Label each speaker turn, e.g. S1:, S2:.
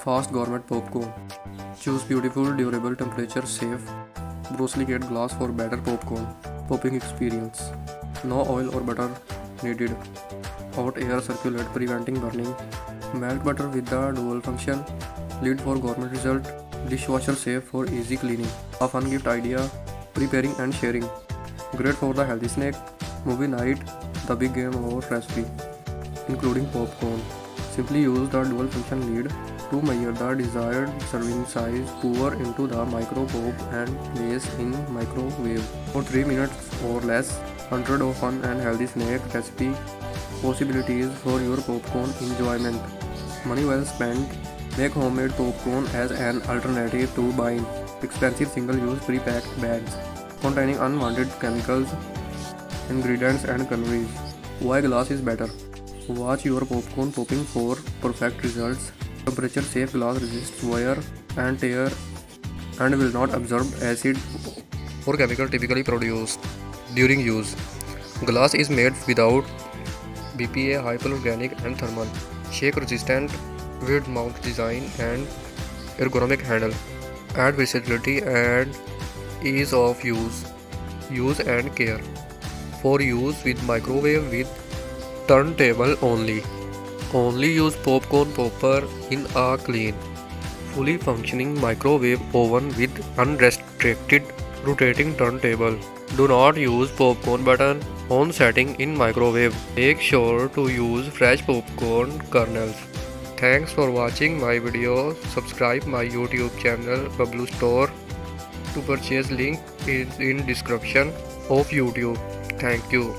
S1: Fast gourmet popcorn. Choose beautiful, durable, temperature safe borosilicate glass for better popcorn popping experience. No oil or butter needed. Hot air circulate preventing burning. Melt butter with the dual function. Lid for gourmet result. Dishwasher safe for easy cleaning. A fun gift idea. Preparing and sharing. Great for the healthy snack. Movie night. The big game or recipe. Including popcorn. Simply use the dual function lid to measure the desired serving size, pour into the micro pop and place in microwave for 3 minutes or less. 100 of fun and healthy snack recipe possibilities for your popcorn enjoyment. Money well spent. Make homemade popcorn as an alternative to buying expensive single-use pre-packed bags containing unwanted chemicals, ingredients and calories. Why glass is better? Watch your popcorn popping for perfect results. Temperature safe glass resists wear and tear and will not absorb acid or chemical typically produced during use. Glass is made without BPA, hypoallergenic and thermal, shake resistant with mount design and ergonomic handle. Add versatility and ease of use and care. For use with microwave with turntable only. Only use popcorn popper in a clean, fully functioning microwave oven with unrestricted rotating turntable. Do not use popcorn button on setting in microwave. Make sure to use fresh popcorn kernels. Thanks for watching my video. Subscribe my YouTube channel BABLOO Store. To purchase link is in description of YouTube. Thank you.